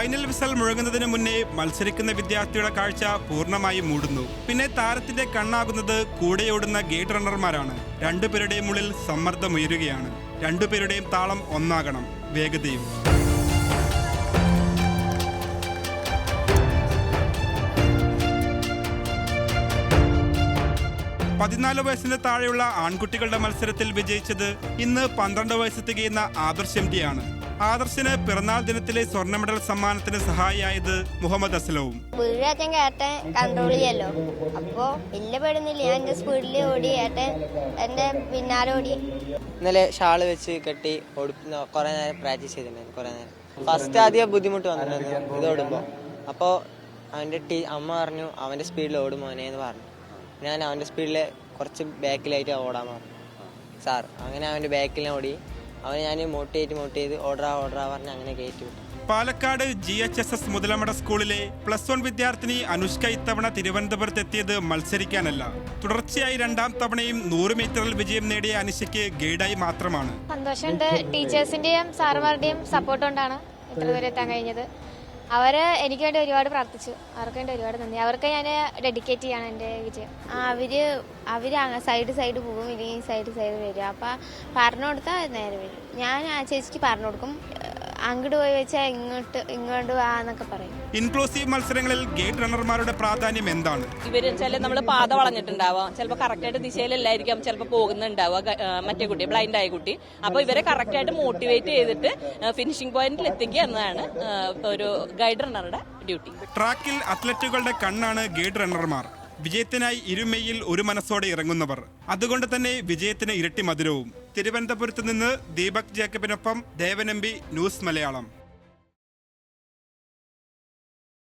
Final whistle മുഴങ്ങുന്നതിന് മുന്നേ മത്സരിക്കുന്ന വിദ്യാർത്ഥിയുടെ കാഴ്ച പൂർണ്ണമായും മൂടുന്നു. പിന്നെ താരത്തിന്റെ കണ്ണാകുന്നത് കൂടെയോടുന്ന ഗേറ്റ് റണ്ണർമാരാണ്. രണ്ടുപേരുടെയും ഉള്ളിൽ സമ്മർദ്ദമുയരുകയാണ്. രണ്ടുപേരുടെയും താളം ഒന്നാകണം, വേഗതയും. 14 വയസ്സിന് താഴെയുള്ള ആൺകുട്ടികളുടെ മത്സരത്തിൽ വിജയിച്ചത് ഇന്ന് 12 വയസ്സ് തികയുന്ന ആദർശ് എംഡിയാണ്. ആദർശിന് പിറന്നാൾ ദിനത്തിലെ സ്വർണ്ണ മെഡൽ സമ്മാനത്തിന് സഹായിയായത് മുഹമ്മദ് അസ്ലവും. വീഴാറ്റം കയറ്റം കൺട്രോൾ ചെയ്യല്ലോ, അപ്പോ വലിയ പേടുന്നില്ല. ഞാൻ എന്റെ സ്പീഡിൽ ഓടി ഏട്ടൻ എന്റെ പിന്നാലെ ഓടി. ഇന്നലെ ഷാള് വെച്ച് കെട്ടി കുറെ നേരം പ്രാക്ടീസ് ചെയ്തിട്ടുണ്ടായിരുന്നു. കുറെ നേരം ഫസ്റ്റ് ആദ്യം ബുദ്ധിമുട്ട് വന്നിട്ടുണ്ടായിരുന്നു ഇത് ഓടുമ്പോൾ. അപ്പോൾ അവൻ്റെ അമ്മ പറഞ്ഞു അവൻ്റെ സ്പീഡിൽ ഓടും മോനെ എന്ന് പറഞ്ഞു. ഞാൻ അവൻ്റെ സ്പീഡിൽ കുറച്ച് ബാക്കിലായിട്ട് ഓടാൻ പറഞ്ഞു സാർ. അങ്ങനെ അവൻ്റെ ബാക്കിൽ ഓടി. അവനെ ഞാൻ മോട്ടിവേറ്റ് ചെയ്ത് ഓർഡറാ പറഞ്ഞ് അങ്ങനെ കയറ്റി വിട്ടു. പാലക്കാട് GHSS മുതലമട സ്കൂളിലെ +1 വിദ്യാർത്ഥിനി അനുഷ്ക ഇത്തവണ തിരുവനന്തപുരത്ത് എത്തിയത് മത്സരിക്കാനല്ല. തുടർച്ചയായി 2ാം തവണയും 100 മീറ്ററിൽ വിജയം നേടിയ അനുഷയ്ക്ക് ഗൈഡായി മാത്രമാണ്. സന്തോഷമുണ്ട്. ടീച്ചേഴ്സിന്റെയും സാറുമാരുടെയും സപ്പോർട്ട് കൊണ്ടാണ് ഇത്ര ദൂരം എത്താൻ കഴിഞ്ഞത്. അവര് എനിക്ക് വേണ്ടി ഒരുപാട് പ്രാർത്ഥിച്ചു. അവർക്ക് വേണ്ടി ഒരുപാട് നന്ദി. അവർക്ക് ഞാൻ ഡെഡിക്കേറ്റ് ചെയ്യാണ് എൻ്റെ വിജയം. അവര് സൈഡ് പോകും, ഇല്ലെങ്കിൽ സൈഡ് വരും. അപ്പം പറഞ്ഞു കൊടുത്താൽ നേരെ വരും. ഞാൻ ആ ചേച്ചിക്ക് പറഞ്ഞു കൊടുക്കും, അങ്ങോട്ട് പോയി വെച്ചാൽ ഇങ്ങോട്ട് വാ എന്നൊക്കെ പറയും. ഇൻക്ലൂസീവ് മത്സരങ്ങളിൽ ഗേറ്റ് റണ്ണർമാരുടെ പ്രാധാന്യം എന്താണ്? ഇവര് നമ്മൾ പാത വളഞ്ഞിട്ടുണ്ടാവാം, ചിലപ്പോൾ കറക്റ്റായിട്ട് ദിശയിലല്ലായിരിക്കാം ചിലപ്പോൾ പോകുന്നുണ്ടാവുക മറ്റേ കുട്ടി, ബ്ലൈൻഡ് ആയ കുട്ടി. അപ്പോൾ ഇവരെ കറക്റ്റായിട്ട് മോട്ടിവേറ്റ് ചെയ്തിട്ട് ഫിനിഷിംഗ് പോയിന്റിൽ എത്തിക്കുക എന്നതാണ് ഒരു ഗൈഡ് റണ്ണറുടെ ഡ്യൂട്ടി. ട്രാക്കിൽ അത്ലറ്റുകളുടെ കണ്ണാണ് ഗേറ്റ് റണ്ണർമാർ. വിജയത്തിനായി ഇരുമെയിൽ ഒരു മനസ്സോടെ ഇറങ്ങുന്നവർ. അതുകൊണ്ട് തന്നെ വിജയത്തിന് ഇരട്ടി മധുരവും. തിരുവനന്തപുരത്ത് നിന്ന് ദീപക് ജേക്കബിനൊപ്പം ദേവൻ MP, ന്യൂസ് മലയാളം.